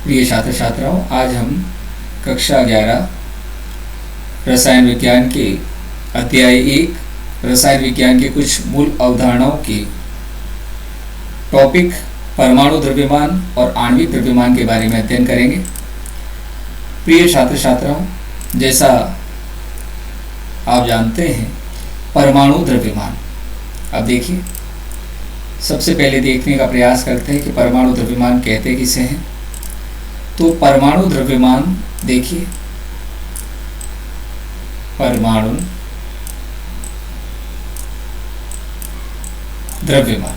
प्रिय छात्र छात्राओं, आज हम कक्षा 11 रसायन विज्ञान के अध्याय 1 रसायन विज्ञान के कुछ मूल अवधारणाओं के टॉपिक परमाणु द्रव्यमान और आणविक द्रव्यमान के बारे में अध्ययन करेंगे। प्रिय छात्र छात्राओं, जैसा आप जानते हैं परमाणु द्रव्यमान, अब देखिए सबसे पहले देखने का प्रयास करते हैं कि परमाणु द्रव्यमान कहते किसे हैं। तो परमाणु द्रव्यमान देखिए, परमाणु द्रव्यमान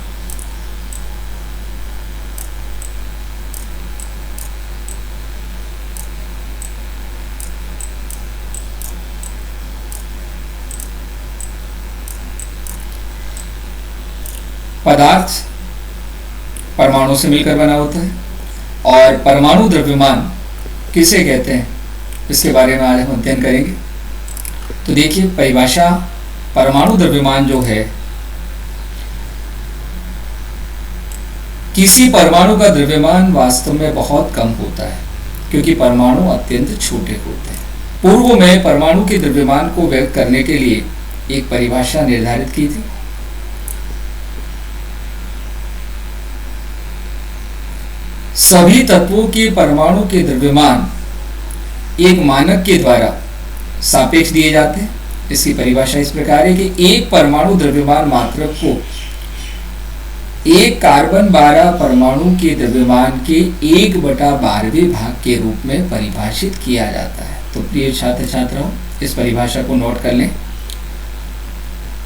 पदार्थ परमाणु से मिलकर बना होता है। और परमाणु द्रव्यमान किसे कहते हैं, इसके बारे में आज हम अध्ययन करेंगे। तो देखिए परिभाषा, परमाणु द्रव्यमान जो है, किसी परमाणु का द्रव्यमान वास्तव में बहुत कम होता है क्योंकि परमाणु अत्यंत छोटे होते हैं। पूर्व में परमाणु के द्रव्यमान को व्यक्त करने के लिए एक परिभाषा निर्धारित की थी। सभी तत्वों के परमाणु के द्रव्यमान एक मानक के द्वारा सापेक्ष दिए जाते हैं। इसकी परिभाषा इस प्रकार है कि एक परमाणु द्रव्यमान मात्रक को एक कार्बन 12 परमाणु के द्रव्यमान के 1/12वें भाग के रूप में परिभाषित किया जाता है। तो प्रिय छात्र छात्राओं, इस परिभाषा को नोट कर लें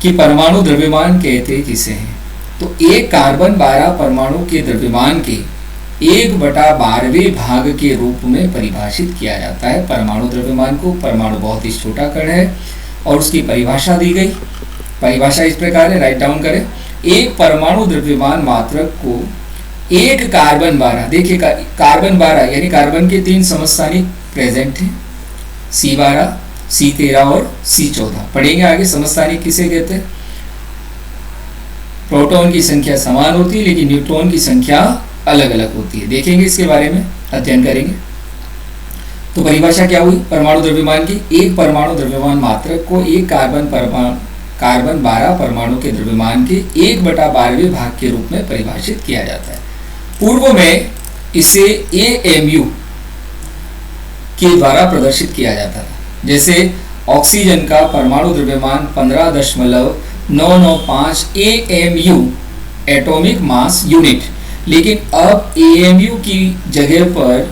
कि परमाणु द्रव्यमान कहते किसे हैं। तो एक कार्बन 12 परमाणु के द्रव्यमान के 1/12वें भाग के रूप में परिभाषित किया जाता है परमाणु द्रव्यमान को। परमाणु बहुत ही छोटा कण है और उसकी परिभाषा दी गई। परिभाषा इस प्रकार है, राइट डाउन करें। एक परमाणु द्रव्यमान मात्रक को एक कार्बन 12, देखिए कार्बन 12 यानी कार्बन के 3 समस्थानिक प्रेजेंट हैं, C12, C13 और C14। पढ़ेंगे आगे समस्थानिक किसे कहते हैं। प्रोटॉन की संख्या समान होती है लेकिन न्यूट्रॉन की संख्या अलग अलग होती है, देखेंगे इसके बारे में, अध्ययन करेंगे। तो परिभाषा क्या हुई परमाणु द्रव्यमान की। एक परमाणु द्रव्यमान मात्रक को एक कार्बन 12 परमाणु के द्रव्यमान के 1/12वें भाग के रूप में परिभाषित किया जाता है। पूर्व में इसे AMU के द्वारा प्रदर्शित किया जाता था। जैसे ऑक्सीजन का परमाणु द्रव्यमान 15.995 AMU एटॉमिक मास यूनिट, लेकिन अब AMU की जगह पर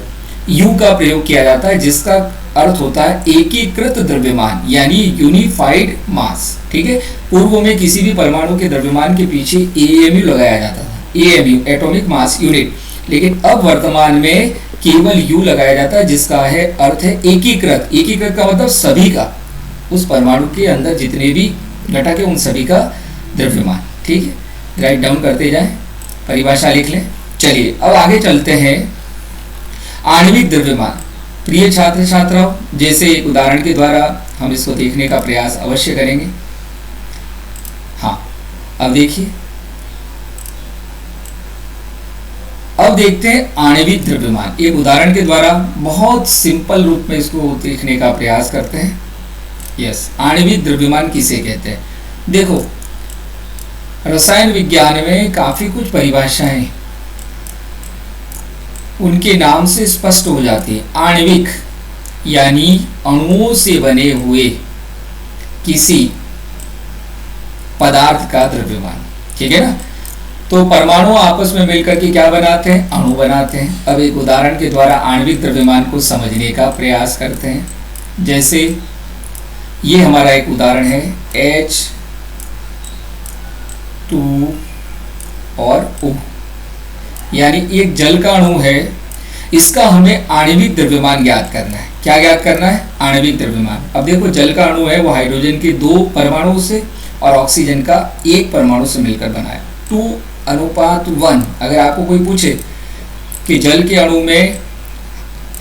U का प्रयोग किया जाता है, जिसका अर्थ होता है एकीकृत द्रव्यमान यानी यूनिफाइड मास। ठीक है, पूर्व में किसी भी परमाणु के द्रव्यमान के पीछे AMU लगाया जाता था, AMU एटॉमिक मास यूनिट, लेकिन अब वर्तमान में केवल U लगाया जाता है, जिसका है अर्थ है एकीकृत। एकीकृत का मतलब सभी का, उस परमाणु के अंदर जितने भी घटक है उन सभी का द्रव्यमान। ठीक है, राइट डाउन करते जाएं, परिभाषा लिख लें। चलिए अब आगे चलते हैं आणविक द्रव्यमान। प्रिय छात्र छात्राओं, जैसे एक उदाहरण के द्वारा हम इसको देखने का प्रयास अवश्य करेंगे। हाँ, अब देखिए, अब देखते हैं आणविक द्रव्यमान। एक उदाहरण के द्वारा बहुत सिंपल रूप में इसको देखने का प्रयास करते हैं। यस, आणविक द्रव्यमान किसे कहते हैं। देखो, रसायन विज्ञान में काफी कुछ परिभाषाएं उनके नाम से स्पष्ट हो जाती है। आणविक यानी अणुओं से बने हुए किसी पदार्थ का द्रव्यमान, ठीक है ना। तो परमाणु आपस में मिलकर के क्या बनाते हैं, अणु बनाते हैं। अब एक उदाहरण के द्वारा आणविक द्रव्यमान को समझने का प्रयास करते हैं। जैसे ये हमारा एक उदाहरण है H2 और O, यानी एक जल का अणु है, इसका हमें आणविक द्रव्यमान ज्ञात करना है। क्या ज्ञात करना है, आणविक द्रव्यमान। अब देखो, जल का अणु है वो हाइड्रोजन के 2 परमाणु से और ऑक्सीजन का 1 परमाणु से मिलकर बना है, 2:1। अगर आपको कोई पूछे कि जल के अणु में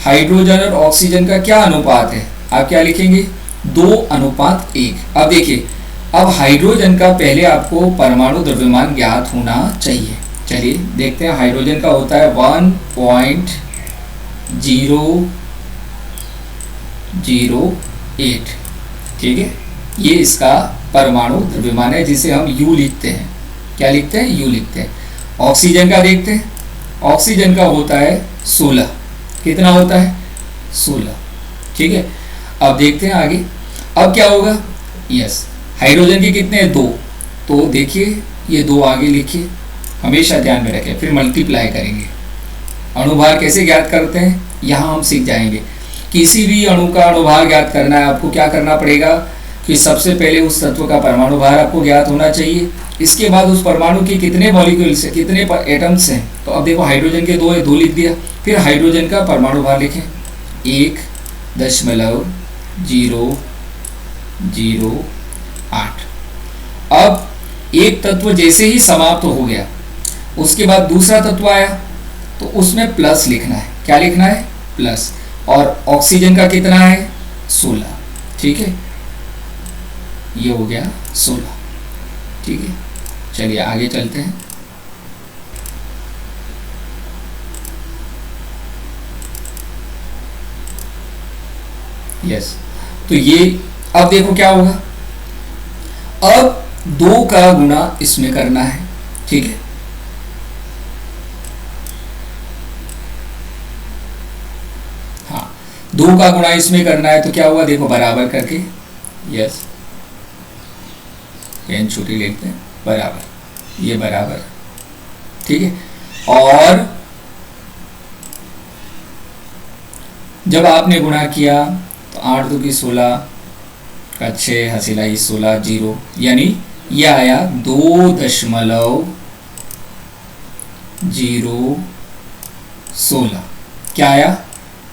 हाइड्रोजन और ऑक्सीजन का क्या अनुपात है, आप क्या लिखेंगे, 2:1। अब देखिए, अब हाइड्रोजन का पहले आपको परमाणु द्रव्यमान ज्ञात होना चाहिए। चलिए देखते हैं, हाइड्रोजन का होता है 1.2 008। ठीक है, ये इसका परमाणु द्रव्यमान है जिसे हम U लिखते हैं। क्या लिखते हैं? U लिखते हैं। ऑक्सीजन का देखते हैं। ऑक्सीजन का होता है 16। कितना होता है? 16। ठीक है, अब देखते हैं आगे। अब क्या होगा? यस, हाइड्रोजन के कितने हैं? 2। तो देखिए ये 2 आगे लिखिए, हमेशा ध्यान में रखें, फिर मल्टीप्लाई करेंगे। अणुभार कैसे ज्ञात करते हैं यहाँ हम सीख जाएंगे। किसी भी अणु का अणुभार ज्ञात करना है आपको क्या करना पड़ेगा कि सबसे पहले उस तत्व का परमाणु भार आपको ज्ञात होना चाहिए। इसके बाद उस परमाणु के कितने मॉलिक्यूल्स हैं, कितने एटम्स हैं। तो अब देखो हाइड्रोजन के 2 है, 2 लिख दिया। फिर हाइड्रोजन का परमाणु भार लिखें 1.008। अब एक तत्व जैसे ही समाप्त हो गया उसके बाद दूसरा तत्व आया तो उसमें प्लस लिखना है। क्या लिखना है? प्लस। और ऑक्सीजन का कितना है? 16। ठीक है, ये हो गया 16। ठीक है, चलिए आगे चलते हैं। यस, तो ये अब देखो क्या होगा। अब 2 का गुणा इसमें करना है। ठीक है, हाँ, 2 का गुणा इसमें करना है तो क्या हुआ देखो, बराबर करके। यस, पेन छोटी लिखते हैं, बराबर, ये बराबर। ठीक है, और जब आपने गुणा किया तो 8 2 की 16 का 6 हसीला 16 0, यानी यह आया 2.016। क्या आया?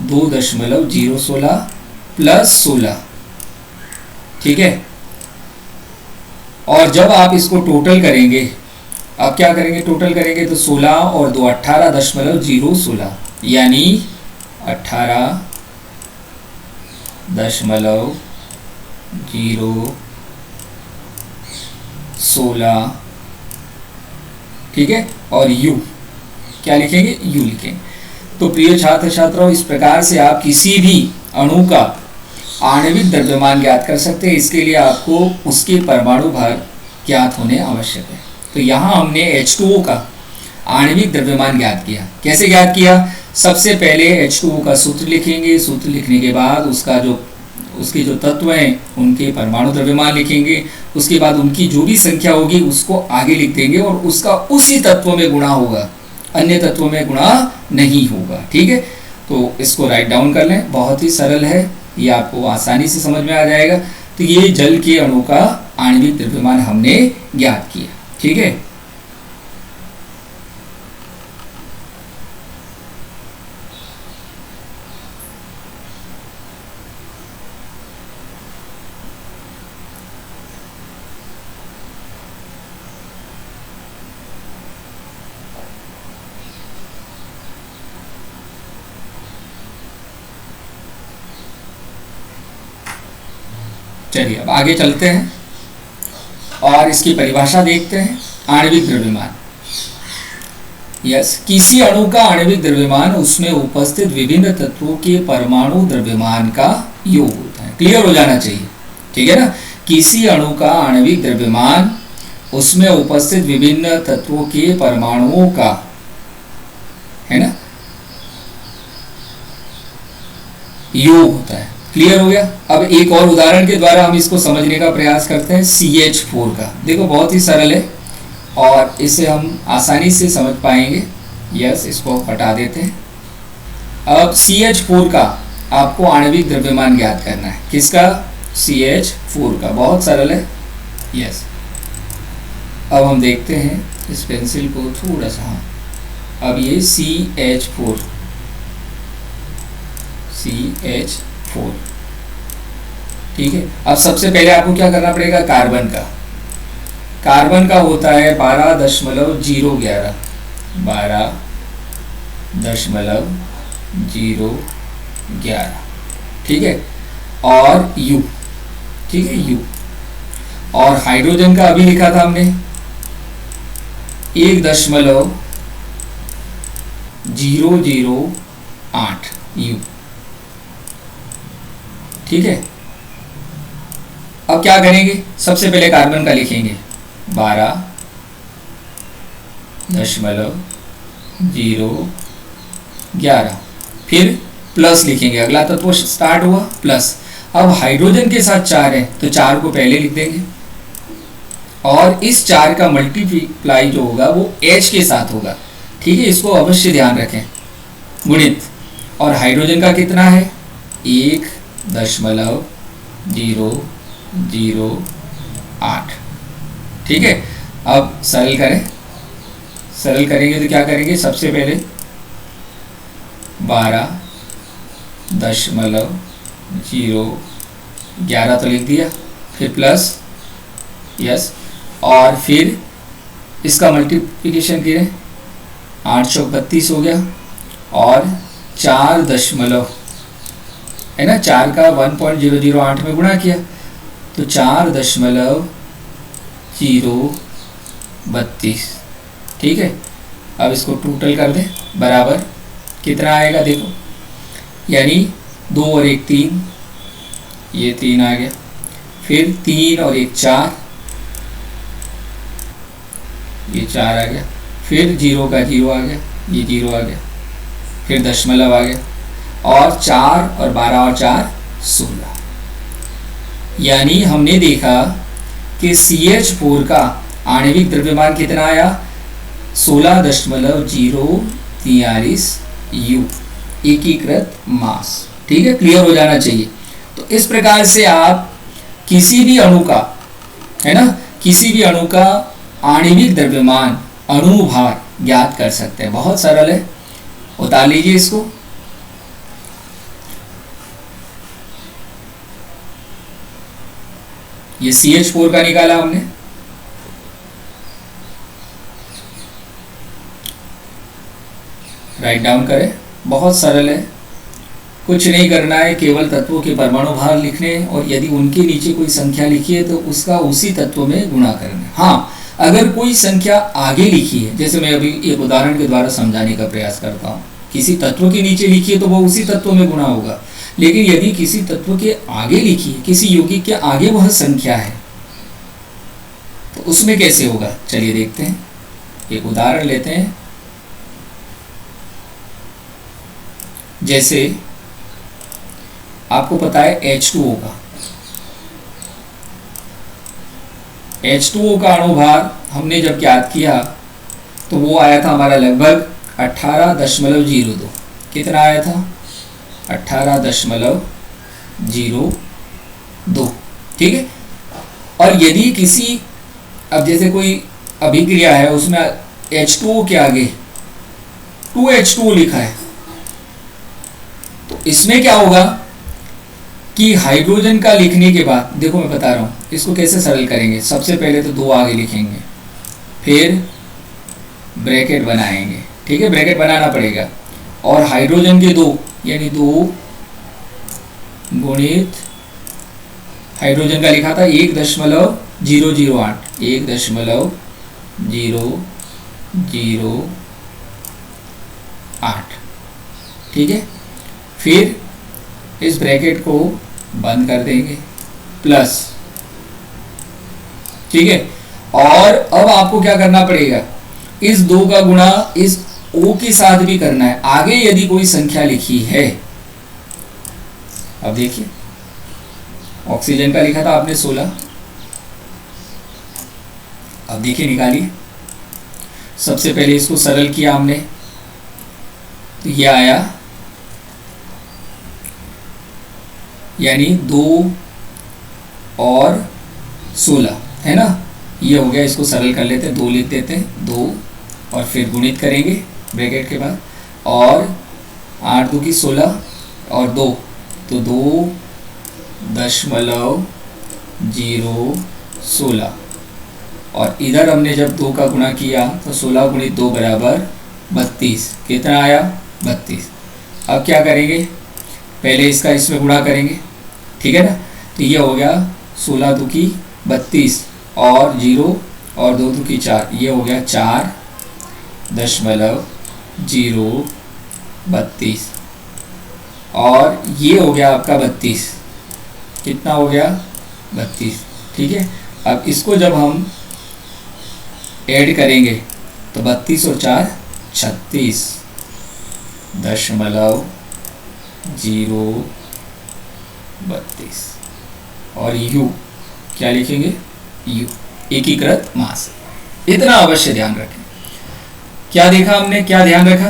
2.016 प्लस 16। ठीक है, और जब आप इसको टोटल करेंगे, अब क्या करेंगे? टोटल करेंगे तो 16 और 2 18.016, यानी 18.016। ठीक है, और U क्या लिखेंगे? U लिखेंगे। तो प्रिय छात्र छात्राओं, इस प्रकार से आप किसी भी अणु का आणविक द्रव्यमान ज्ञात कर सकते हैं। इसके लिए आपको उसके परमाणु भार ज्ञात होने आवश्यक है। तो यहाँ हमने H2O का आणविक द्रव्यमान ज्ञात किया। कैसे ज्ञात किया? सबसे पहले H2O का सूत्र लिखेंगे। सूत्र लिखने के बाद उसके जो तत्व हैं उनके परमाणु द्रव्यमान लिखेंगे। उसके बाद उनकी जो भी संख्या होगी उसको आगे लिख देंगे और उसका उसी तत्व में गुणा होगा, अन्य तत्वों में गुणा नहीं होगा। ठीक है, तो इसको राइट डाउन कर लें, बहुत ही सरल है, ये आपको आसानी से समझ में आ जाएगा। तो ये जल के अणु का आणविक द्रव्यमान हमने ज्ञात किया। ठीक है, चलिए अब आगे चलते हैं और इसकी परिभाषा देखते हैं। आणविक द्रव्यमान। यस, किसी अणु का आणविक द्रव्यमान उसमें उपस्थित विभिन्न तत्वों के परमाणु द्रव्यमान का योग होता है। क्लियर हो जाना चाहिए, ठीक है ना। किसी अणु का आणविक द्रव्यमान उसमें उपस्थित विभिन्न तत्वों के परमाणुओं का, है ना, योग होता है। क्लियर हो गया। अब एक और उदाहरण के द्वारा हम इसको समझने का प्रयास करते हैं CH4 का। देखो बहुत ही सरल है और इसे हम आसानी से समझ पाएंगे। यस, इसको हटा देते हैं। अब CH4 का आपको आणविक द्रव्यमान ज्ञात करना है। किसका? CH4 का। बहुत सरल है। यस, अब हम देखते हैं इस पेंसिल को थोड़ा सा। अब ये CH4 ठीक है। अब सबसे पहले आपको क्या करना पड़ेगा? कार्बन का होता है 12.011 12.011, ठीक है। और U, ठीक है, U। और हाइड्रोजन का अभी लिखा था हमने 1.001 8 U। ठीक है, अब क्या करेंगे, सबसे पहले कार्बन का लिखेंगे 12.011, फिर प्लस लिखेंगे, अगला तत्व स्टार्ट हुआ प्लस। अब हाइड्रोजन के साथ 4 है तो 4 को पहले लिख देंगे, और इस 4 का मल्टीप्लाई जो होगा वो H के साथ होगा। ठीक है, इसको अवश्य ध्यान रखें, गुणित। और हाइड्रोजन का कितना है, 1.008। ठीक है, अब सरल करें, सरल करेंगे तो क्या करेंगे, सबसे पहले 12.011 तो लिख दिया, फिर प्लस, यस, और फिर इसका मल्टीप्लिकेशन करें, 8 चौक 32 हो गया, और 4 दशमलव है ना, 4 का 1.008 में गुणा किया तो 4.032। ठीक है, अब इसको टोटल कर दें, बराबर कितना आएगा देखो, यानी 2 और 1 3, ये 3 आ गया, फिर 3 और 1 4, ये 4 आ गया, फिर 0 का 0 आ गया, ये 0 आ गया, फिर दशमलव आ गया, और 4 और 12 और 4 16। यानी हमने देखा कि CH4 का आणविक द्रव्यमान कितना आया, 16.043 U एकीकृत मास। ठीक है, क्लियर हो जाना चाहिए। तो इस प्रकार से आप किसी भी अणु का, है ना, किसी भी अणु का आणविक द्रव्यमान, अणुभार ज्ञात कर सकते हैं। बहुत सरल है, उतार लीजिए इसको। ये CH4 का निकाला हमने, राइट डाउन करें, बहुत सरल है, कुछ नहीं करना है, केवल तत्वों के परमाणु भार लिखने, और यदि उनके नीचे कोई संख्या लिखी है तो उसका उसी तत्व में गुणा करना। हाँ, अगर कोई संख्या आगे लिखी है, जैसे मैं अभी एक उदाहरण के द्वारा समझाने का प्रयास करता हूँ, किसी तत्व के नीचे लिखी है तो वह उसी तत्व में गुणा होगा, लेकिन यदि किसी तत्व के आगे लिखी है, किसी यौगिक के आगे वह संख्या है, तो उसमें कैसे होगा, चलिए देखते हैं। एक उदाहरण लेते हैं, जैसे आपको पता है H2O का, H2O का अणुभार हमने जब ज्ञात किया तो वो आया था हमारा लगभग 18.02। कितना आया था, 18.02। ठीक है, और यदि किसी, अब जैसे कोई अभिक्रिया है उसमें H2O के आगे 2H2O लिखा है, तो इसमें क्या होगा कि हाइड्रोजन का लिखने के बाद, देखो मैं बता रहा हूँ इसको कैसे सरल करेंगे। सबसे पहले तो 2 आगे लिखेंगे, फिर ब्रैकेट बनाएंगे। ठीक है, ब्रैकेट बनाना पड़ेगा, और हाइड्रोजन के 2 यानी 2 गुणित हाइड्रोजन का लिखा था 1.008, 1.008। ठीक है, फिर इस ब्रैकेट को बंद कर देंगे, प्लस। ठीक है, और अब आपको क्या करना पड़ेगा, इस 2 का गुणा इस O के साथ भी करना है। आगे यदि कोई संख्या लिखी है, अब देखिए ऑक्सीजन का लिखा था आपने 16, अब देखिए निकालिए। सबसे पहले इसको सरल किया हमने, तो ये आया, यानी 2 और 16 है ना, ये हो गया। इसको सरल कर लेते हैं, 2 लिख देते हैं, 2 और फिर गुणित करेंगे ब्रैकेट के बाद, और 8 2 की 16 और 2, तो 2.016, और इधर हमने जब 2 का गुणा किया तो 16 गुणित 2 बराबर 32। कितना आया, 32। अब क्या करेंगे, पहले इसका इसमें गुणा करेंगे, ठीक है ना, तो ये हो गया 16 2 की 32 और 0 और 2 2 की 4, ये हो गया 4.032। और ये हो गया आपका 32। कितना हो गया? 32। ठीक है, अब इसको जब हम ऐड करेंगे तो 32 और 4 36 दशमलव 032। और u क्या लिखेंगे? u एकीकृत मास। इतना अवश्य ध्यान रखें। क्या देखा हमने, क्या ध्यान रखा?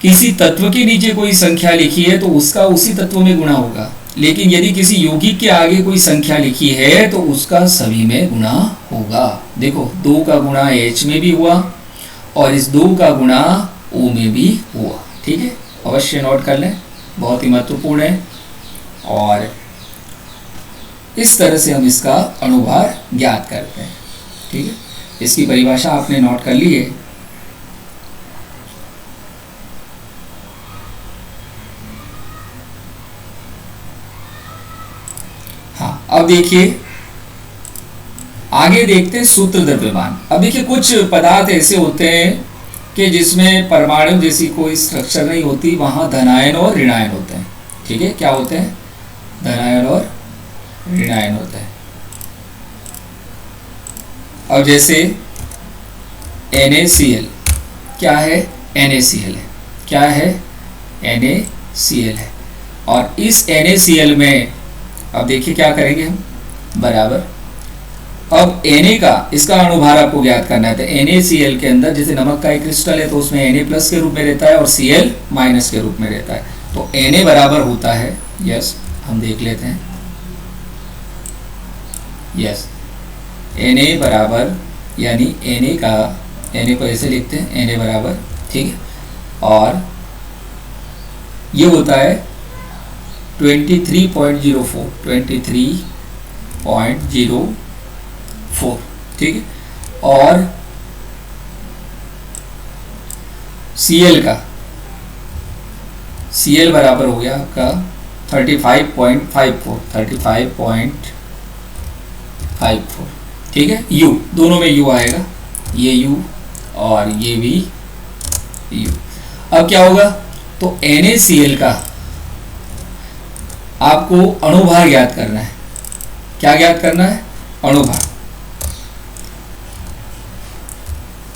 किसी तत्व के नीचे कोई संख्या लिखी है तो उसका उसी तत्व में गुणा होगा, लेकिन यदि किसी यौगिक के आगे कोई संख्या लिखी है तो उसका सभी में गुणा होगा। देखो 2 का गुणा H में भी हुआ और इस 2 का गुणा O में भी हुआ। ठीक है, अवश्य नोट कर लें, बहुत ही महत्वपूर्ण है। और इस तरह से हम इसका अणुभार ज्ञात करते हैं। ठीक है, इसकी परिभाषा आपने नोट कर ली है। हाँ, अब देखिए आगे देखते हैं सूत्र द्रव्यमान। अब देखिए कुछ पदार्थ ऐसे होते हैं कि जिसमें परमाणु जैसी कोई स्ट्रक्चर नहीं होती, वहां धनायन और ऋणायन होते हैं। ठीक है, क्या होते हैं? धनायन और ऋणायन होते हैं। अब जैसे NaCl, क्या है? NaCl है। क्या है? NaCl है। और इस NaCl में अब देखिए क्या करेंगे हम, बराबर। अब Na का, इसका अणुभार आपको ज्ञात करना है। तो NaCl के अंदर जैसे नमक का एक क्रिस्टल है तो उसमें Na प्लस के रूप में रहता है और Cl माइनस के रूप में रहता है। तो Na बराबर होता है, यस हम देख लेते हैं, यस Na बराबर, यानी Na का, Na को ऐसे लिखते हैं Na बराबर, ठीक है, और ये होता है 23.04, 23.04। ठीक है, और Cl का, Cl बराबर हो गया आपका 35.54, 35.54। ठीक है, U दोनों में U आएगा, ये U और ये भी U। अब क्या होगा? तो NaCl का आपको अणुभार ज्ञात करना है। क्या ज्ञात करना है? अणुभार,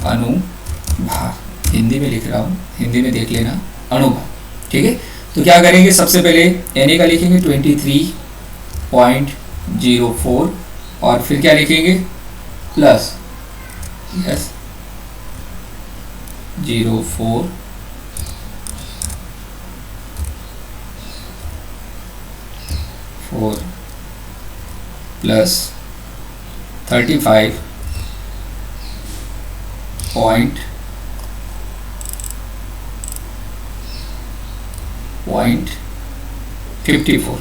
अणुभार हिंदी में लिख रहा हूं, हिंदी में देख लेना, अणुभार। ठीक है, तो क्या करेंगे? सबसे पहले Na का लिखेंगे 23.04 और फिर क्या लिखेंगे? Plus, yes 04 4 plus 35.54।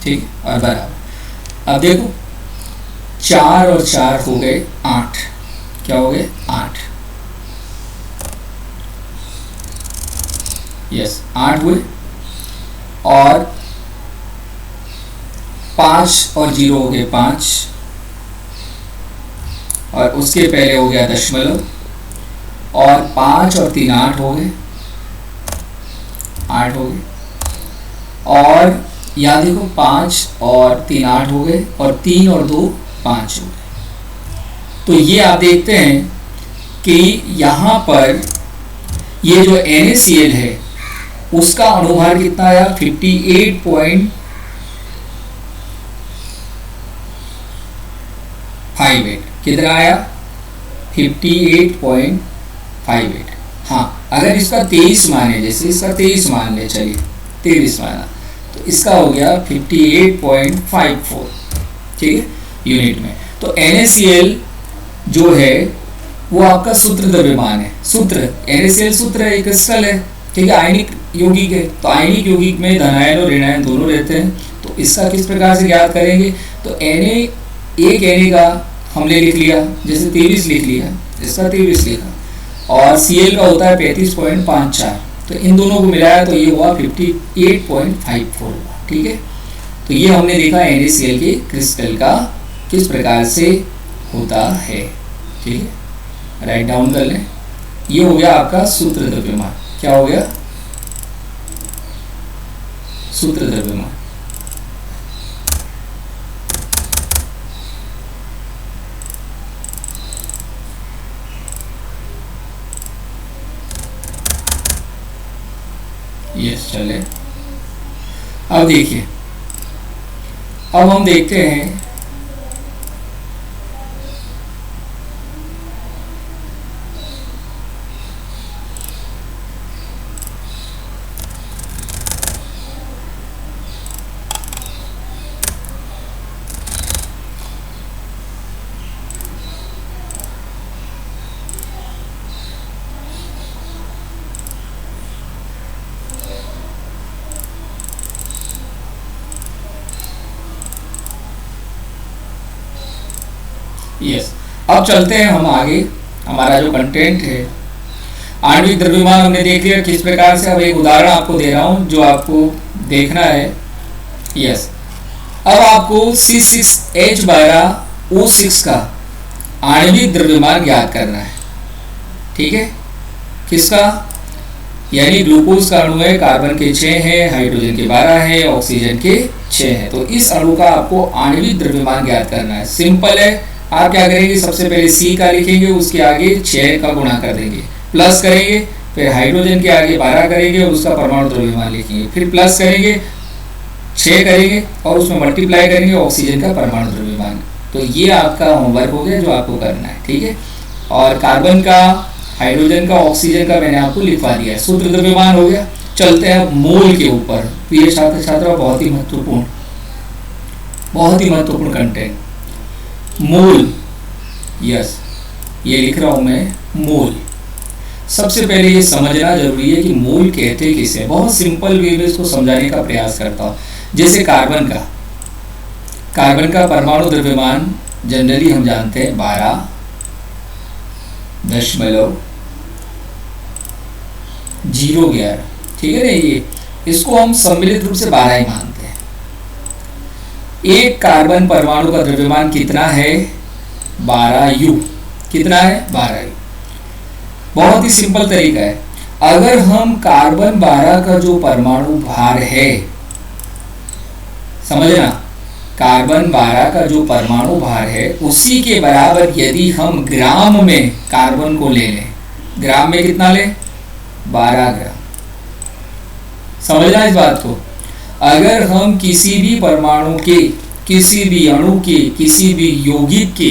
ठीक, और बराबर। अब देखो 4 और 4 हो गए 8। क्या हो गए? 8। यस 8 हुए, और 5 और 0 हो गए 5, और उसके पहले हो गया दशमलव, और 5 और 3 8 हो गए, 8 हो गए, और यहाँ देखो 5 और 3 8 हो गए, और 3 और 2 5 हो गए। तो ये आप देखते हैं कि यहाँ पर ये जो NaCl है उसका अणुभार कितना आया? 58.58। कितना आया? 58.58। हाँ, अगर इसका 23 माने, जैसे इसका 23 मान ले, चलिए 23 माना, तो इसका हो गया 58.54। ठीक है, यूनिट में। तो NaCl जो है वो आपका सूत्र द्रव्यमान है। सूत्र NaCl सूत्र है, एक क्रिस्टल है। ठीक है, आयनिक यौगिक है, तो आयनिक यौगिक में धनायन और ऋणायन दोनों रहते हैं। तो इसका किस प्रकार से ज्ञात करेंगे? तो Na, एक Na का हमने लिख लिया, जैसे 23 लिख लिया, इसका 23 लिखा, और Cl का होता है 35.54। तो इन दोनों को मिलाया तो ये हुआ 58.54 हुआ। ठीक है, तो ये हमने देखा NaCl के क्रिस्टल का किस प्रकार से होता है। ठीक है, राइट डाउन कर लें। ये हो गया आपका सूत्र द्रव्यमान। क्या हो गया? सूत्र द्रव्यमान। यस, चले अब देखिए, अब हम देखते हैं यस। अब चलते हैं हम आगे, हमारा जो कंटेंट है आणविक द्रव्यमान हमने देख लिया किस प्रकार से। अब एक उदाहरण आपको दे रहा हूं जो आपको देखना है। यस, अब आपको C6H12O6 का आणविक द्रव्यमान ज्ञात करना है। ठीक है, किसका? यानी ग्लूकोज का अणु है, कार्बन के 6 है, हाइड्रोजन के 12 है, ऑक्सीजन के 6 है। तो इस अणु का आपको आणविक द्रव्यमान ज्ञात करना है। सिंपल है, आप क्या करेंगे, सबसे पहले C का लिखेंगे, उसके आगे 6 का गुणा कर देंगे, प्लस करेंगे, फिर हाइड्रोजन के आगे 12 करेंगे और उसका परमाणु द्रव्यमान लिखेंगे, फिर प्लस करेंगे, 6 करेंगे और उसमें मल्टीप्लाई करेंगे ऑक्सीजन का परमाणु द्रव्यमान। तो ये आपका होमवर्क हो गया जो आपको करना है। ठीक है, और कार्बन का, हाइड्रोजन का, ऑक्सीजन का मैंने आपको लिखवा दिया है। सूत्र द्रव्यमान हो गया। चलते हैं अब मोल के ऊपर। प्रिय छात्र छात्रा, बहुत ही महत्वपूर्ण कंटेंट, मोल। यस, ये लिख रहा हूं मैं, मोल। सबसे पहले ये समझना जरूरी है कि मोल कहते किसे। बहुत सिंपल वे में इसको समझाने का प्रयास करता हूं। जैसे कार्बन का परमाणु द्रव्यमान जनरली हम जानते हैं 12.011। ठीक है ना, ये इसको हम सम्मिलित रूप से 12 ही मानते हैं। एक कार्बन परमाणु का द्रव्यमान कितना है? 12U। कितना है? 12U। बहुत ही सिंपल तरीका है। अगर हम कार्बन 12 का जो परमाणु भार है, समझना, कार्बन 12 का जो परमाणु भार है उसी के बराबर यदि हम ग्राम में कार्बन को ले लें, ग्राम में कितना लें? 12 ग्राम। समझना इस बात को। अगर हम किसी भी परमाणु के, किसी भी अणु के, किसी भी यौगिक के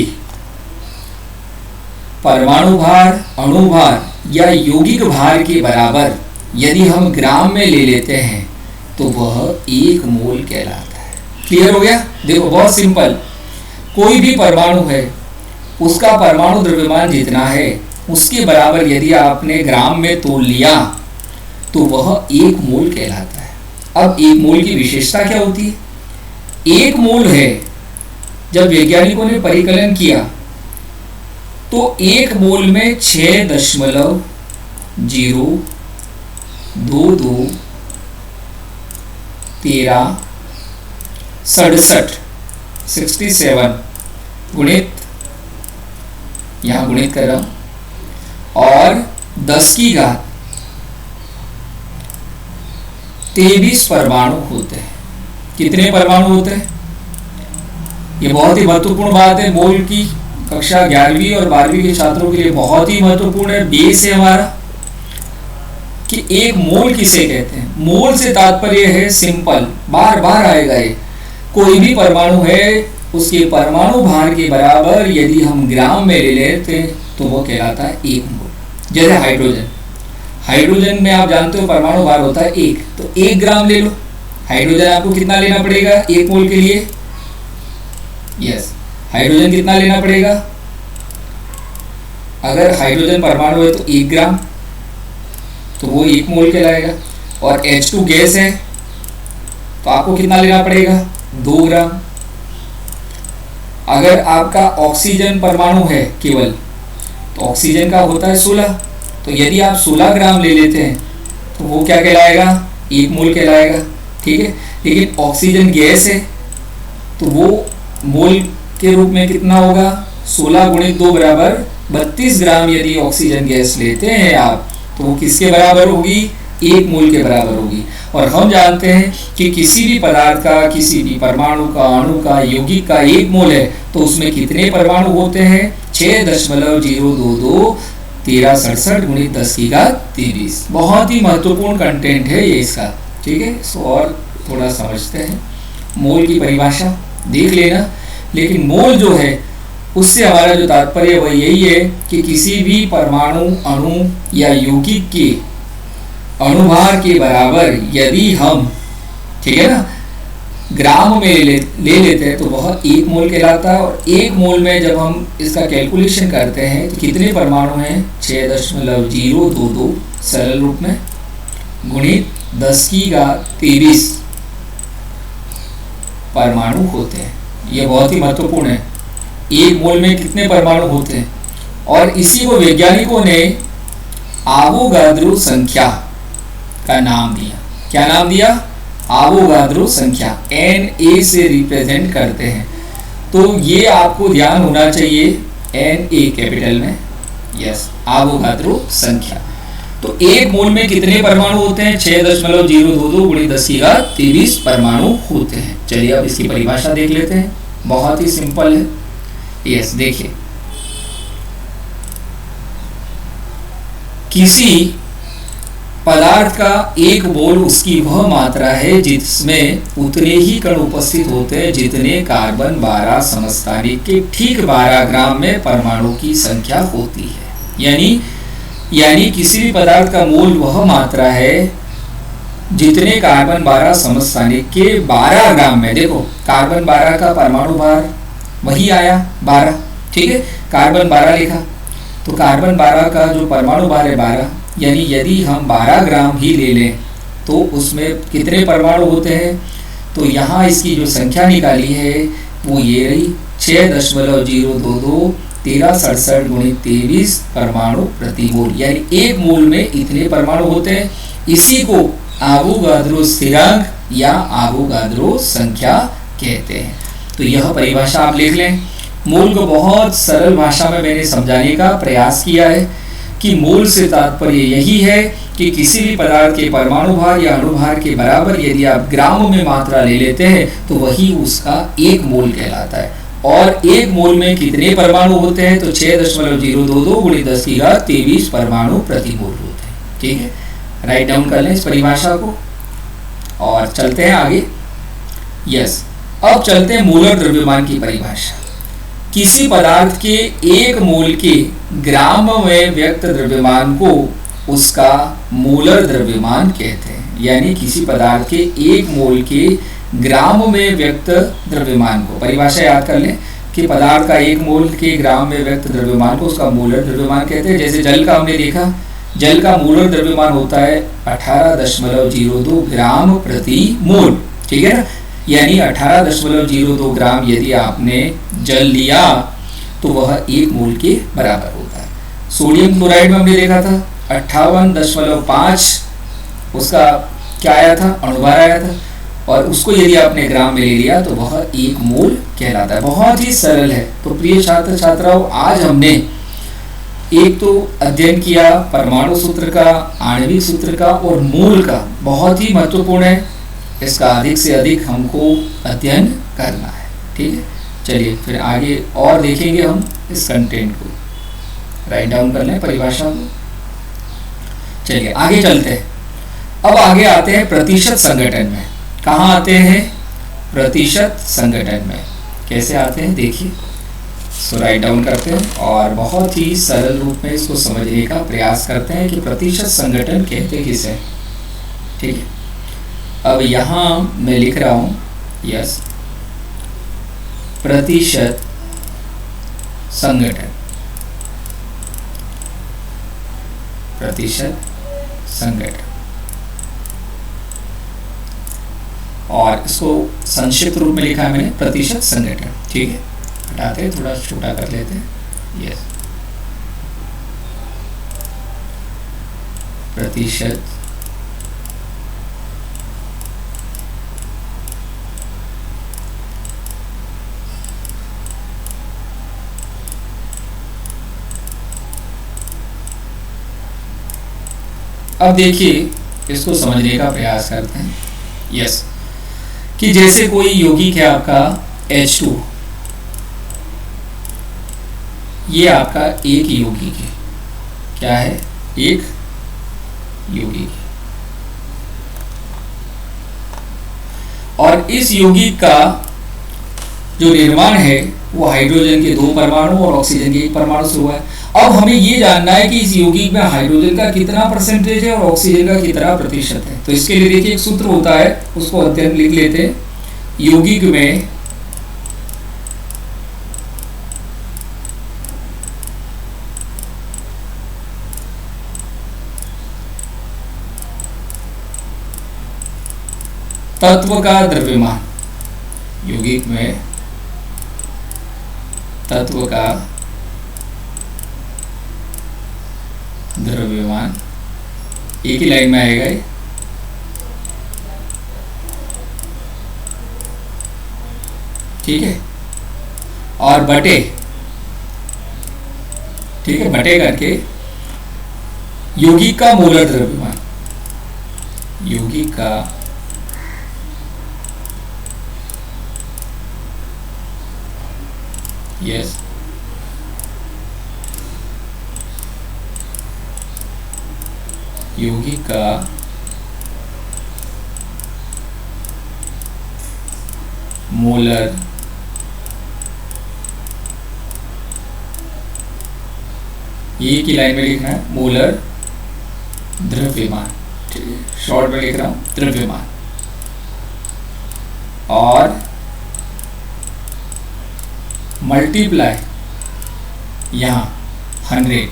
परमाणु भार, अणु भार या यौगिक भार के बराबर यदि हम ग्राम में ले लेते हैं तो वह 1 मोल कहलाता है। क्लियर हो गया? देखो, बहुत सिंपल। कोई भी परमाणु है, उसका परमाणु द्रव्यमान जितना है उसके बराबर यदि आपने ग्राम में तोल लिया तो वह 1 मोल कहलाता है। अब 1 मोल की विशेषता क्या होती है? 1 मोल है, जब वैज्ञानिकों ने परिकलन किया तो 1 मोल में 6.0221367 गुणित, यहां गुणित कर रहा हूं, और 10 की घात 23 परमाणु होते हैं। कितने परमाणु होते हैं? ये बहुत ही महत्वपूर्ण बात है। मोल की कक्षा 11वीं और 12वीं के छात्रों के लिए बहुत ही महत्वपूर्ण है। बेस है हमारा कि 1 मोल किसे कहते हैं। मोल से तात्पर्य है सिंपल, बार बार आएगा ये, कोई भी परमाणु है उसके परमाणु भार के बराबर यदि हम ग्राम में ले लेते हैं तो वो कहलाता है 1 मोल। जैसे हाइड्रोजन में आप जानते हो परमाणु भार होता है 1, तो 1 ग्राम ले लो। हाइड्रोजन आपको कितना लेना पड़ेगा 1 मोल के लिए? यस, हाइड्रोजन कितना लेना पड़ेगा? अगर हाइड्रोजन परमाणु है तो 1 ग्राम, तो वो 1 मोल कहलाएगा। और H2 गैस है तो आपको कितना लेना पड़ेगा? 2 ग्राम। अगर आपका ऑक्सीजन परमाणु है केवल, तो ऑक्सीजन का होता है 16, तो यदि आप 16 ग्राम ले लेते हैं तो वो क्या कहलाएगा? 1 मोल कहलाएगा। ठीक है, लेकिन ऑक्सीजन गैस है तो वो मोल के रूप में कितना होगा? 16 गुणित 2 बराबर 32 ग्राम। यदि ऑक्सीजन गैस लेते हैं आप तो वो किसके बराबर होगी? 1 मोल के बराबर होगी। और हम जानते हैं कि किसी भी पदार्थ का, किसी भी परमाणु का, अणु का, यौगिक का 1 मोल है तो उसमें कितने परमाणु होते हैं? 6.022 1367 गुणित 10⁻23। बहुत ही महत्वपूर्ण कंटेंट है ये इसका, ठीक है। इसको और थोड़ा समझते हैं। मोल की परिभाषा देख लेना, लेकिन मोल जो है उससे हमारा जो तात्पर्य वह यही है कि किसी भी परमाणु, अणु या यौगिक के अणुभार के बराबर यदि हम, ठीक है ना, ग्राम में ले लेते हैं तो वह 1 मोल कहलाता है। और 1 मोल में जब हम इसका कैलकुलेशन करते हैं तो कितने परमाणु हैं? 6.022 सरल रूप में गुणित 10⁻23 परमाणु होते हैं। यह बहुत ही महत्वपूर्ण है। 1 मोल में कितने परमाणु होते हैं? और इसी को वैज्ञानिकों ने आवोगाद्रो संख्या का नाम दिया। क्या नाम दिया? आवोगाद्रो संख्या, Na से रिप्रेजेंट करते हैं। तो ये आपको ध्यान होना चाहिए, Na कैपिटल में, यस, आवोगाद्रो संख्या। तो 1 मोल में कितने परमाणु होते हैं? 6.022 गुणित 10⁻23 परमाणु होते हैं। चलिए अब इसकी परिभाषा देख लेते हैं, बहुत ही सिंपल है। यस, देखिए, किसी पदार्थ का 1 मोल उसकी वह मात्रा है जिसमें उतने ही कण उपस्थित होते हैं जितने कार्बन 12 समस्थानिक के ठीक 12 ग्राम में परमाणु की संख्या होती है। यानी किसी भी पदार्थ का मोल वह मात्रा है जितने कार्बन 12 समस्थानिक के 12 ग्राम में, देखो कार्बन 12 का परमाणु भार वही आया 12, ठीक है, कार्बन 12 लिखा, तो कार्बन 12 का जो परमाणु भार है 12, यानी यदि हम 12 ग्राम ही ले लें तो उसमें कितने परमाणु होते हैं? तो यहाँ इसकी जो संख्या निकाली है वो ये रही, 6.022 1367 गुणित 23 परमाणु प्रति मोल, यानी 1 मोल में इतने परमाणु होते हैं। इसी को आवोगाद्रो स्थिरांक या आवोगाद्रो संख्या कहते हैं। तो यह परिभाषा आप लिख लें। मोल को बहुत सरल भाषा में मैंने समझाने का प्रयास किया है कि मोल से तात्पर्य यही है कि किसी भी पदार्थ के परमाणु भार या अणुभार के बराबर यदि आप ग्रामों में मात्रा ले लेते हैं तो वही उसका 1 मोल कहलाता है। और 1 मोल में कितने परमाणु होते हैं? तो 6.022 गुणित 10⁻23 परमाणु प्रति मोल होते हैं, ठीक है। राइट डाउन कर लें इस परिभाषा को और चलते हैं आगे। यस, अब चलते हैं मोलर द्रव्यमान की परिभाषा। किसी पदार्थ के 1 मोल के ग्राम में व्यक्त द्रव्यमान को उसका मोलर द्रव्यमान कहते हैं। यानी किसी पदार्थ के 1 मोल के ग्राम में व्यक्त द्रव्यमान को, परिभाषा याद कर लें कि पदार्थ का 1 मोल के ग्राम में व्यक्त द्रव्यमान को उसका मोलर द्रव्यमान कहते हैं। जैसे जल का हमने देखा, जल का मोलर द्रव्यमान होता है 18.02 ग्राम प्रति मोल, ठीक है ना। यानी 18.02 ग्राम यदि आपने जल लिया तो वह 1 मोल के बराबर होता है। सोडियम क्लोराइड में हमने देखा था 58.5 उसका क्या आया था? अणुभार आया था, और उसको यदि आपने ग्राम में ले लिया तो वह 1 मोल कहलाता है। बहुत ही सरल है। तो प्रिय छात्र छात्राओं, आज हमने एक तो अध्ययन किया परमाणु सूत्र का, आणविक सूत्र का और मोल का, बहुत ही महत्वपूर्ण है। इसका अधिक से अधिक हमको अध्ययन करना है, ठीक है। चलिए फिर आगे और देखेंगे हम इस कंटेंट को। राइट डाउन कर लें परिभाषा को। चलिए आगे चलते हैं। अब आगे आते हैं प्रतिशत संगठन में। कहाँ आते हैं? प्रतिशत संगठन में। कैसे आते हैं देखिए। सो राइट डाउन करते हैं और बहुत ही सरल रूप में इसको समझने का प्रयास करते हैं कि प्रतिशत संगठन कहते किसे, ठीक है। अब यहाँ मैं लिख रहा हूँ, यस, प्रतिशत संगठन, प्रतिशत संगठन, और इसको संक्षिप्त रूप में लिखा है मैंने प्रतिशत संगठन, ठीक है। हटाते हैं, थोड़ा छोटा कर लेते हैं, यस, प्रतिशत अब देखिए इसको समझने का प्रयास करते हैं। यस, कि जैसे कोई यौगिक है आपका H2, ये आपका एक यौगिक है। क्या है? एक यौगिक है। और इस यौगिक का जो निर्माण है वो हाइड्रोजन के 2 परमाणु और ऑक्सीजन के 1 परमाणु से हुआ है। अब हमें ये जानना है कि इस यौगिक में हाइड्रोजन का कितना परसेंटेज है और ऑक्सीजन का कितना प्रतिशत है। तो इसके लिए देखिए एक सूत्र होता है, उसको अध्ययन लिख लेते हैं। यौगिक में तत्व का द्रव्यमान, यौगिक में तत्व का द्रव्यमान, एक ही लाइन में आएगा ये, ठीक है, और बटे, ठीक है, बटे करके यौगिक का मोलर द्रव्यमान, यौगिक का यस यौगिक का मोलर एक ही लाइन में लिखना है, मोलर द्रव्यमान, ठीक है, शॉर्ट में लिख रहा हूं द्रव्यमान, और मल्टीप्लाई यहां 100,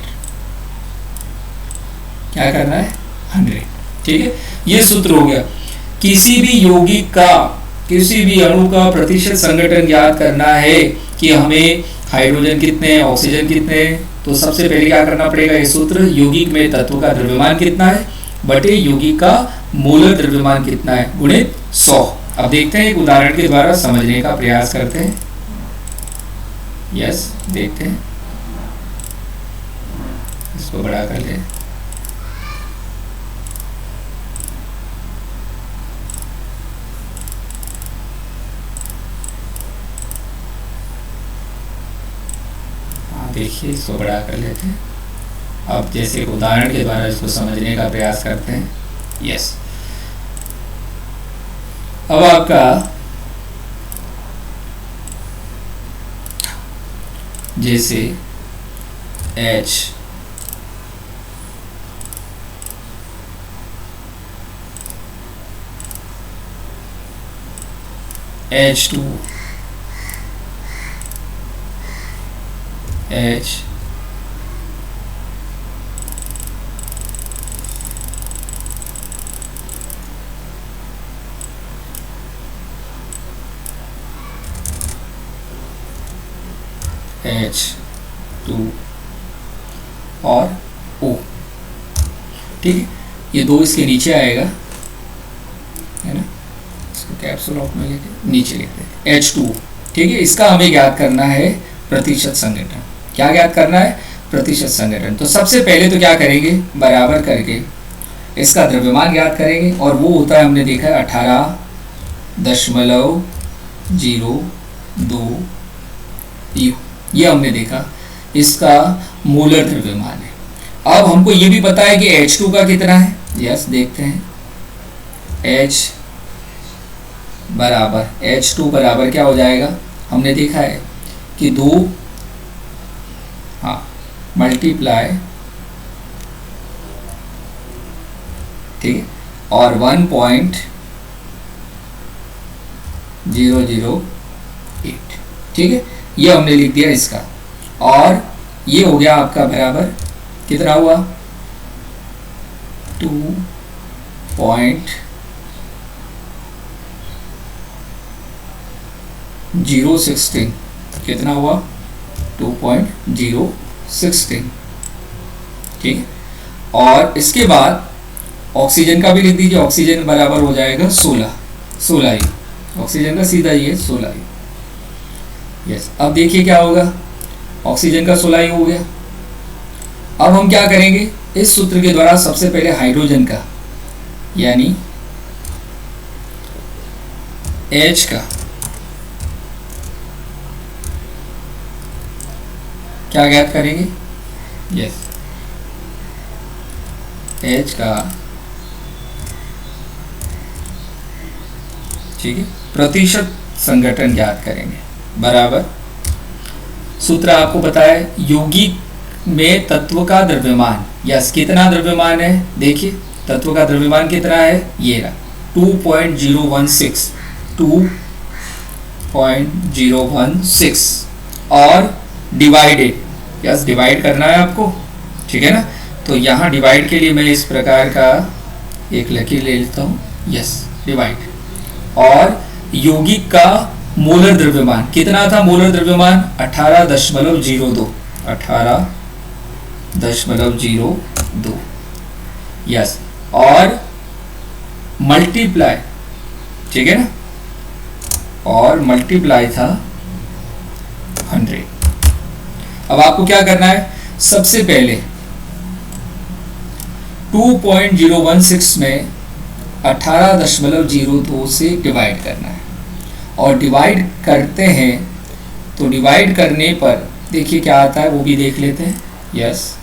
क्या करना है? 100, ठीक है। ये सूत्र हो गया। किसी भी यौगिक का, किसी भी अणु का प्रतिशत संघटन ज्ञात करना है कि हमें हाइड्रोजन कितने हैं, ऑक्सीजन कितने हैं, तो सबसे पहले क्या करना पड़ेगा? ये सूत्र, यौगिक में तत्व का द्रव्यमान कितना है बटे यौगिक का मोलर द्रव्यमान कितना है गुणित 100। अब देखते हैं, एक उदाहरण के द्वारा समझने का प्रयास करते हैं। यस, देखते हैं, इसको बड़ा कर लें। देखिए, इसको बड़ा कर लेते हैं। अब जैसे एक उदाहरण के द्वारा इसको समझने का प्रयास करते हैं। यस, अब आपका जैसे H2 H2 और O, ठीक है, ये दो इसके नीचे आएगा, है ना, इसको कैप्सूल लॉक में लेके नीचे लिखते हैं H2, ठीक है। इसका हमें ज्ञात करना है प्रतिशत संघटन। क्या ज्ञात करना है? प्रतिशत संघटन। तो सबसे पहले तो क्या करेंगे? बराबर करके इसका द्रव्यमान ज्ञात करेंगे, और वो होता है, हमने देखा है 18.02 ये हमने देखा, इसका मोलर द्रव्यमान है। अब हमको ये भी पता है कि H2 का कितना है। यस, देखते हैं, H2 बराबर क्या हो जाएगा? हमने देखा है कि 2 मल्टीप्लाई, ठीक है, और 1.008, ठीक है, ये हमने लिख दिया इसका, और ये हो गया आपका बराबर कितना हुआ? 2.016, कितना हुआ? 2.016, ठीक है। और इसके बाद ऑक्सीजन का भी लिख दीजिए, ऑक्सीजन बराबर हो जाएगा 16 ही, ऑक्सीजन का सीधा ही है 16 ही। यस, अब देखिए क्या होगा, ऑक्सीजन का 16 ही हो गया। अब हम क्या करेंगे? इस सूत्र के द्वारा सबसे पहले हाइड्रोजन का यानी h का क्या ज्ञात करेंगे? यस, h का, ठीक है, प्रतिशत संघटन ज्ञात करेंगे, बराबर। सूत्र आपको पता है, यौगिक में तत्व का द्रव्यमान, यस, कितना द्रव्यमान है? देखिए तत्व का द्रव्यमान कितना है, ये रहा 2.016, 2.016 और डिवाइडेड, यस, डिवाइड करना है आपको, ठीक है ना। तो यहाँ डिवाइड के लिए मैं इस प्रकार का एक लकीर ले लेता हूँ, यस, डिवाइड। और यौगिक का मोलर द्रव्यमान कितना था? मोलर द्रव्यमान 18.02, 18.02, यस, और मल्टीप्लाई, ठीक है ना, और मल्टीप्लाई था 100। अब आपको क्या करना है? सबसे पहले 2.016 में 18.02 से डिवाइड करना है, और डिवाइड करते हैं तो डिवाइड करने पर देखिए क्या आता है, वो भी देख लेते हैं, यस।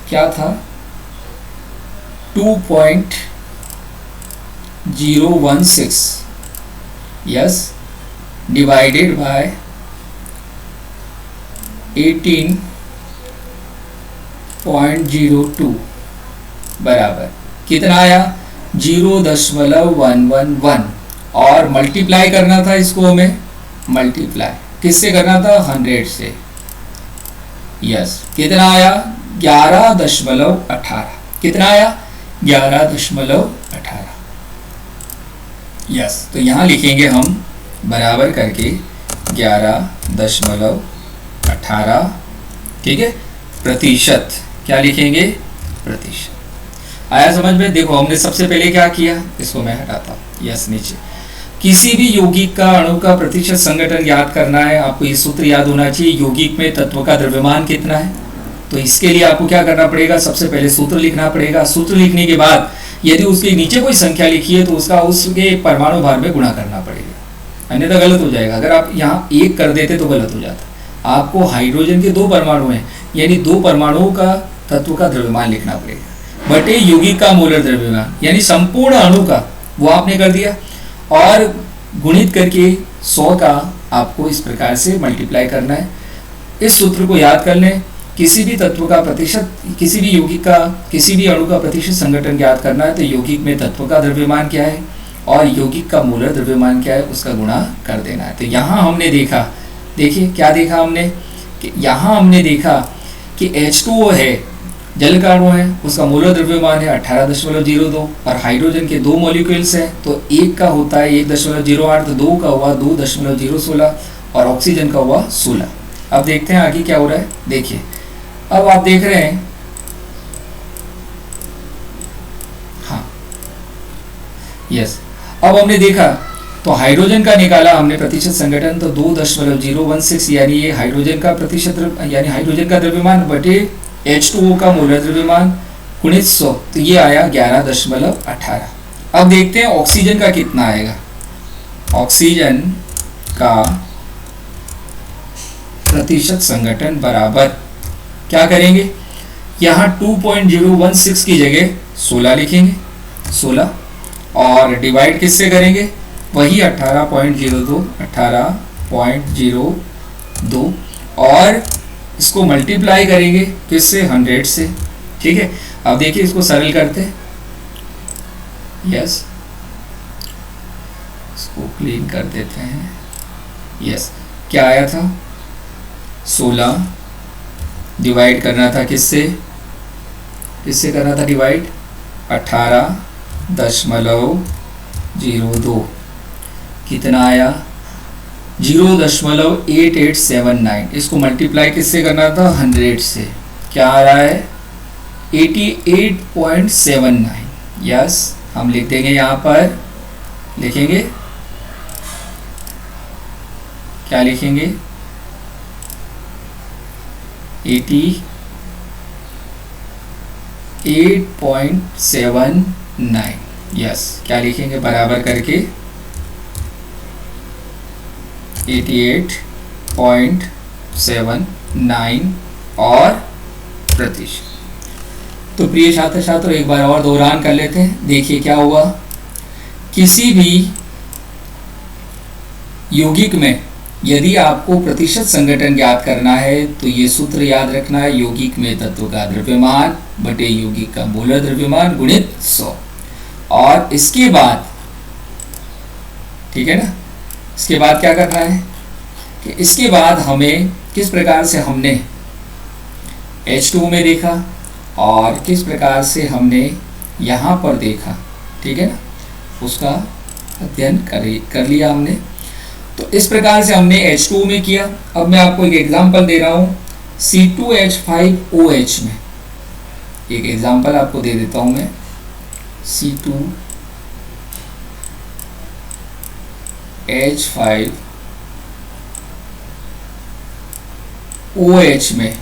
क्या था? 2.016, यस, डिवाइडेड बाय 18.02 बराबर कितना आया? 0.111, और मल्टीप्लाई करना था इसको हमें, मल्टीप्लाई किससे करना था? 100 से, यस, कितना आया? 11.18, कितना आया? 11.18, यस। तो यहाँ लिखेंगे हम बराबर करके 11.18, ठीक है, प्रतिशत, क्या लिखेंगे? प्रतिशत। आया समझ में? देखो हमने सबसे पहले क्या किया, इसको मैं हटाता हूँ, यस, नीचे। किसी भी यौगिक का अणु का प्रतिशत संघटन ज्ञात करना है, आपको ये सूत्र याद होना चाहिए, यौगिक में तत्व का द्रव्यमान कितना है। तो इसके लिए आपको क्या करना पड़ेगा? सबसे पहले सूत्र लिखना पड़ेगा। सूत्र लिखने के बाद यदि उसके नीचे कोई संख्या लिखी है तो उसका उसके परमाणु भार में गुणा करना पड़ेगा, अन्यथा गलत हो जाएगा। अगर आप यहाँ 1 कर देते तो गलत हो जाता। आपको हाइड्रोजन के 2 परमाणु हैं, यानी 2 परमाणुओं का तत्व का द्रव्यमान लिखना पड़ेगा, बटे यौगिक का मोलर द्रव्यमान, यानी संपूर्ण अणु का, वो आपने कर दिया, और गुणित करके 100 का आपको इस प्रकार से मल्टीप्लाई करना है। इस सूत्र को याद कर लें। किसी भी तत्व का प्रतिशत, किसी भी यौगिक का, किसी भी अणु का प्रतिशत संघटन ज्ञात करना है तो यौगिक में तत्व का द्रव्यमान क्या है और यौगिक का मोलर द्रव्यमान क्या है, उसका गुणा कर देना है। तो यहाँ हमने देखा, देखिए क्या देखा हमने, कि यहाँ हमने देखा कि H2O है, जल का अणु है, उसका मोलर द्रव्यमान है 18.02, और हाइड्रोजन के 2 मॉलिक्यूल्स हैं, तो एक का होता है 1.08, तो 2 का हुआ 2.016, और ऑक्सीजन का हुआ 16। अब देखते हैं आगे क्या हो रहा है। देखिए अब आप देख रहे हैं, हाँ, यस, अब हमने देखा तो हाइड्रोजन का निकाला हमने प्रतिशत संघटन, तो 2.016, यानी ये हाइड्रोजन का प्रतिशत, यानी हाइड्रोजन का द्रव्यमान बटे H2O का मोलर द्रव्यमान गुणित 100, तो ये आया 11.18। अब देखते हैं ऑक्सीजन का कितना आएगा। ऑक्सीजन का प्रतिशत संघटन बराबर क्या करेंगे, यहाँ 2.016 की जगह 16 लिखेंगे, 16, और डिवाइड किससे करेंगे, वही 18.02, 18.02, और इसको मल्टीप्लाई करेंगे किससे, 100 से, ठीक है। अब देखिए इसको सरल करते हैं, यस, इसको क्लीन कर देते हैं, यस, क्या आया था, 16, डिवाइड करना था किससे, किससे करना था डिवाइड, 18.02, कितना आया 0.8879, इसको मल्टीप्लाई किससे करना था, 100 से, क्या आ रहा है 88.79, यस, हम लिख देंगे, यहाँ पर लिखेंगे, क्या लिखेंगे, 88.79, यस, क्या लिखेंगे, बराबर करके 88.79 और प्रतिशत। तो प्रिय छात्र छात्रों, एक बार और दोहरान कर लेते हैं। देखिए क्या हुआ, किसी भी यौगिक में यदि आपको प्रतिशत संघटन ज्ञात करना है तो ये सूत्र याद रखना है, यौगिक में तत्व का द्रव्यमान बटे यौगिक का मोलर द्रव्यमान गुणित 100। और इसके बाद, ठीक है ना, इसके बाद क्या करना है कि इसके बाद हमें किस प्रकार से हमने H2 में देखा और किस प्रकार से हमने यहाँ पर देखा, ठीक है ना, उसका अध्ययन कर लिया हमने। तो इस प्रकार से हमने H2 में किया। अब मैं आपको एक एग्जांपल दे रहा हूँ C2H5OH में, एक एग्जांपल आपको दे देता हूँ मैं। C2H5OH में,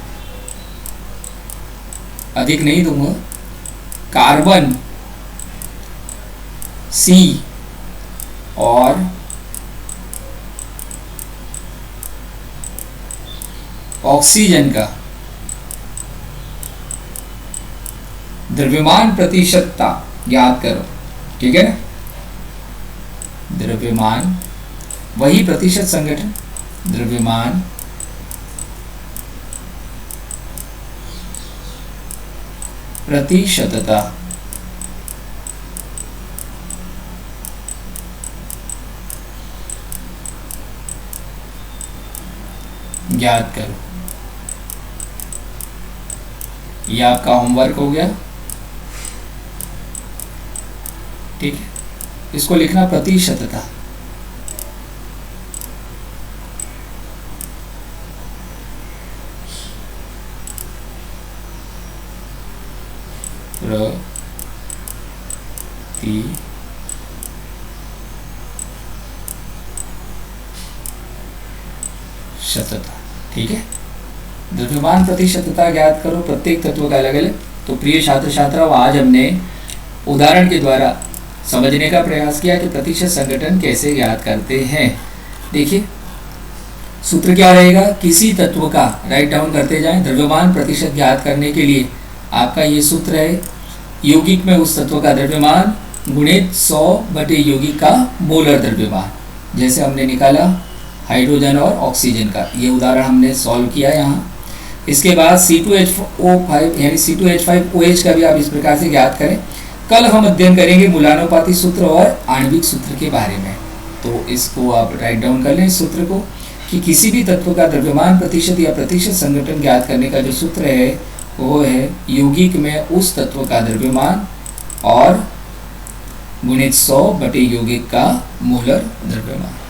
अधिक नहीं दूंगा, कार्बन C और ऑक्सीजन का द्रव्यमान प्रतिशतता ज्ञात करो, ठीक है ना, द्रव्यमान, वही प्रतिशत संगठन, द्रव्यमान प्रतिशतता ज्ञात करो। यह आपका होमवर्क हो गया, ठीक है। इसको लिखना प्रतिशतता, प्रतिशतता, ठीक है। द्रव्यमान प्रतिशतता ज्ञात करो प्रत्येक तत्व का अलग अलग। तो प्रिय छात्र छात्राओं, आज हमने उदाहरण के द्वारा समझने का प्रयास किया कि प्रतिशत संघटन कैसे ज्ञात करते हैं। देखिए सूत्र क्या रहेगा, किसी तत्व का, राइट डाउन करते जाएं, द्रव्यमान प्रतिशत ज्ञात करने के लिए आपका ये सूत्र है, यौगिक में उस तत्व का द्रव्यमान गुणित 100 बटे यौगिक का मोलर द्रव्यमान। जैसे हमने निकाला हाइड्रोजन और ऑक्सीजन का, ये उदाहरण हमने सॉल्व किया यहाँ। इसके बाद C2H5 यानी C2H5OH का भी आप इस प्रकार से ज्ञात करें। कल हम अध्ययन करेंगे मूलानुपाती सूत्र और आणविक सूत्र के बारे में। तो इसको आप राइट डाउन कर लें इस सूत्र को, कि किसी भी तत्व का द्रव्यमान प्रतिशत या प्रतिशत संघटन ज्ञात करने का जो सूत्र है वो है यौगिक में उस तत्व का द्रव्यमान और गुणित 100 बटे यौगिक का मोलर द्रव्यमान।